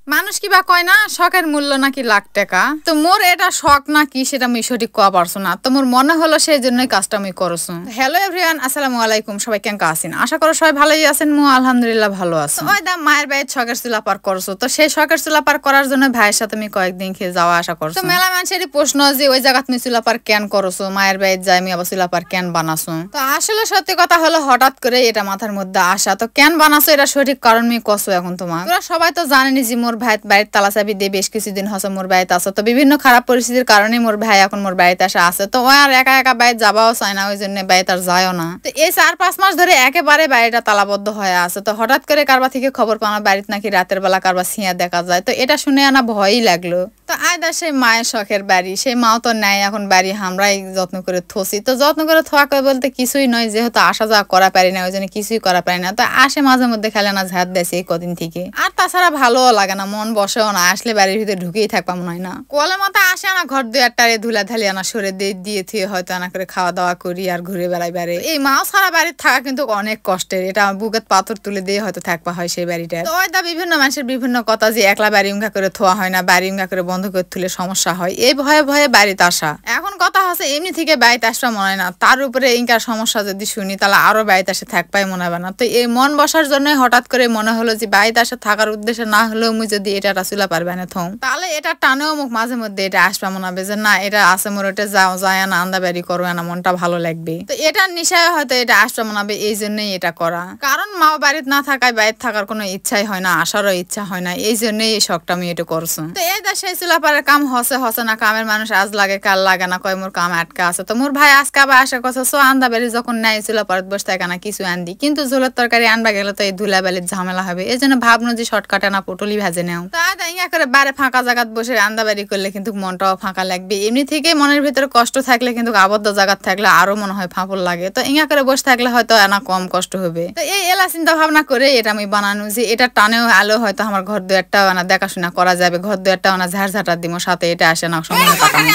মানুষ কিবা কয় না শখের মূল্য নাকি লাখ টাকা। তো মোর এটা শখ নাকি সেটা আমি সঠিক কওয়া পারছো না, তো মোর মনে হলো সেই জন্যই কাজটা আমি করছো। হ্যালো এভরিওয়ান, আসসালামু আলাইকুম। সবাই কেমন আছেন? আশা করো সবাই ভালোই আছেন। মু আলহামদুলিল্লাহ ভালো আছি। ওই দা মায়ের বাড়ির শখের চুলা পার করছো, তো সেই শখের চুলা পার করার জন্য ভাইয়ের সাথে আমি কয়েকদিন খেয়ে যাওয়া আসা করছো। তো মেলা মানুষেরই প্রশ্ন যে ওই জায়গা তুমি চুলা পার কেন করছো, মায়ের বাড়ির যাই আমি আবার চুলা পার কেন বানাছো। তো আসলে সত্যি কথা হলো হঠাৎ করে এটা মাথার মধ্যে আসা। তো কেন বানাছো এটা সঠিক কারণ আমি কসো এখন তোমার। তোরা সবাই তো জানেনি যে মোর ভাই বাড়ির তালা চাবি দিয়ে বেশ কিছুদিন হচ্ছে মোর বাড়িতে আছে। তো বিভিন্ন খারাপ পরিস্থিতির কারণে মোর ভাই এখন মোর বাড়িতে আসা আছে। তো ও আর একা একা বাড়িতে যাবাও চায় না, ওই জন্য বাড়িতে আর যায়ও না। তো এই 4-5 মাস ধরে একেবারে বাড়িটা তালাবদ্ধ হয়ে আছে। তো হঠাৎ করে কারবা থেকে খবর পাওয়া বাড়িতে নাকি রাতের বেলা কারবা ছিঁয়া দেখা যায়। তো এটা শুনে আনা ভয়ই লাগলো। তো আয়দা সেই মায়ের শখের বাড়ি, সেই মাও তো নেয় এখন বাড়ি, আমরাই যত্ন করে থসি। তো যত্ন করে থোয়া করে বলতে কিছুই নয়, যেহেতু আসা যাওয়া করা পারি না ওই জন্য কিছুই করা পারি না। তো আসে মাঝে মধ্যে খেলে না ঝাঁত দেয় এই কদিন থেকে। আর তাছাড়া ভালোও লাগে না, মন বসেও না, আসলে বাড়ির ভিতরে ঢুকেই থাকবা মনে হয় না। কলের মতো আসে না ঘর দুই আটটারে ধুলা ধালি আনা সরে দিয়ে থুয়ে হয়তো আনা করে খাওয়া দাওয়া করি আর ঘুরে বেড়াই বাড়ি। এই মাও সারা বাড়ির থাকা কিন্তু অনেক কষ্টের, এটা বুকের পাথর তুলে দিয়ে হয়তো থাকবা হয় সেই বাড়িটা। তো ওইটা বিভিন্ন মানুষের বিভিন্ন কথা যে একলা বাড়ি উঙ্গা করে থোয়া হয় না, বাড়ি উঙ্গা করে বন্ধ করে তুলে সমস্যা হয়, এই ভয়ে ভয়ে বাড়িতে আসা। এখন কথা হচ্ছে এমনি থেকে বাড়িতে আসা মনে হয় না, তার উপরে ইনকার সমস্যা যদি শুনি তাহলে আরো বাড়িতে আসে থাকবাই মনে হবে না। তো এই মন বসার জন্য হঠাৎ করে মনে হলো যে বাড়িতে আসে থাকার উদ্দেশ্যে না হলেও মুই যদি এটা চুলা পারবে না থং, তাহলে এটা টানেও মুখ মাঝে মধ্যে এটা আসবা মনে হবে যে না এটা আছে মোর, ওটা যাও যায় না আন্দা বাড়ি করো না, মনটা ভালো লাগবে। তো এটার নিশায় হয়তো এটা আসবা মনে হবে, এই জন্যই এটা করা। কারণ মাও বাড়িতে না থাকায় বাড়িতে থাকার কোনো ইচ্ছাই হয় না, আসারও ইচ্ছা হয় না, এই জন্যই এই শখটা আমি এটা করছো। তো এই দেশে চুলা পারের কাম হসে না, কামের মানুষ আজ লাগে কাল লাগে না, কয় মোর কাম আটকা আছে। তো মোর ভাই আজকে আবার আসা কথা সো আন্দা বাড়ি যখন নাই চুলা পারত বসে থাকে না কিছু আনদি, কিন্তু ঝোলের তরকারি আনবা গেলে তো এই ধুলা বালির ঝামেলা হবে, এই জন্য ভাবনো যে শর্টকাটে না পটলি ভাজে নেও। তা ইয়া করে বারে ফাঁকা জায়গাত বসে আন্দা বাড়ি করলে কিন্তু মনটাও ফাঁকা লাগবে। এমনি থেকে মনের ভিতরে কষ্ট থাকলে কিন্তু আবদ্ধ জায়গাত থাকলে আরো মনে হয় ফাঁপল লাগে। তো ইয়া করে বসে থাকলে হয়তো এনা কম কষ্ট হবে। তো এই এলা চিন্তা ভাবনা করে এটা আমি বানানো যে এটা টানেও আলো হয়তো আমার ঘর দুয়ারটা না দেখাশোনা করা যাবে, ঘর দুয়ারটা না ঝাড় ঝাঁটার দিব, সাথে এটা আসে না সময় কাটানো।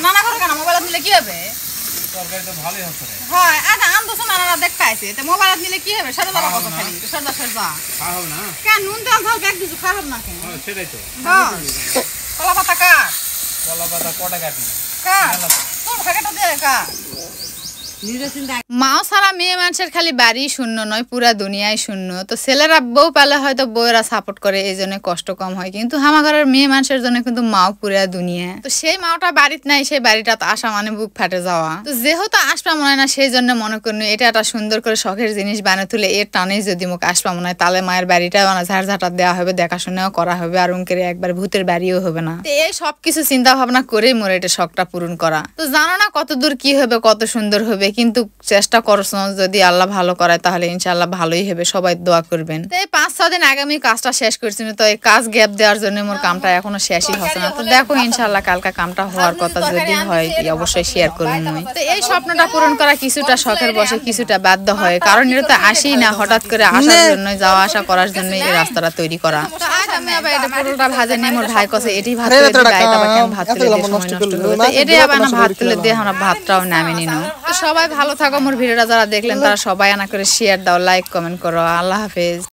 নানা ঘরে কেন মোবাইল নিলে কি হবে? তরকারি তো ভালোই হচ্ছে রে। হ্যাঁ আচ্ছা আনদছ নানারা দেখাইছে, তো মোবাইল নিলে কি হবে? সাদা বাবা কথা খালি সাদা সাদা খারাপ না কেন? নুন তেল ঝাল ব্যাগ কিছু খারাপ না কেন? হ্যাঁ সেটাই তো। কলা পাতা কাট, কলা পাতা কটা কাটি কাট, তোর ভাগটা দে কাট। মাও সারা মেয়ে মানুষের খালি বাড়ি শূন্য নয়, পুরা দুনিয়ায় শূন্য। তো ছেলেরা বউ পেলে হয়তো বউরা সাপোর্ট করে, এই জন্য কষ্ট কম হয়, কিন্তু আমার ঘরের মেয়ে মানুষের জন্য কিন্তু মাও পুরা দুনিয়া। তো সেই মাওটা বাড়িতে নাই, সেই বাড়িটা আসা মানে বুক ফাটে যাওয়া। তো যেহেতু আসবা মনে হয় না সেই জন্য মনে করি এটা একটা সুন্দর করে শখের জিনিস বানিয়ে তুলে এর টানেই যদি মুখ আসবা মনে হয়, তাহলে মায়ের বাড়িটা ঝাড় ঝাঁটা দেওয়া হবে, দেখাশোনাও করা হবে, আর উনকে একবার ভূতের বাড়িও হবে না। তো এই সবকিছু চিন্তা ভাবনা করেই মোর এটা শখটা পূরণ করা। তো জানো না কত দূর কি হবে, কত সুন্দর হবে, কিন্তু চেষ্টা করছো যদি আল্লাহ ভালো করায় তাহলে ইনশাআল্লাহ ভালোই হবে, সবাই দোয়া করবেন। তো এই 5-6 দিন আগে আমি কাজটা শেষ করছি, তো এই কাজ গ্যাপ দেওয়ার জন্য মোর কামটা এখনো শেষই হচ্ছে না। তো দেখো ইনশাআল্লাহ কালকা কামটা হওয়ার কথা, যদি হয় অবশ্যই শেয়ার করবো। তো এই স্বপ্নটা পূরণ করা কিছুটা শখের বসে কিছুটা বাধ্য হয়, কারণ এটা তো আসেই না, হঠাৎ করে আসার জন্য যাওয়া আসা করার জন্য এই রাস্তাটা তৈরি করা। আমি আবার এটা পুরোটা ভাজে নিয়ে মোর ভাই কাছে এটাই ভাত তুলে দিয়ে গাইতে আবার কেন ভাত তুলে দিয়ে সময় নষ্ট করবে, তো এটাই আবার না ভাত তুলে দিয়ে আমরা ভাতটাও নামে নিনো। তো সবাই ভালো থাকো, মোর ভিডিওটা যারা দেখলেন তারা সবাই আনা করে শেয়ার দাও, লাইক কমেন্ট করো। আল্লাহ হাফেজ।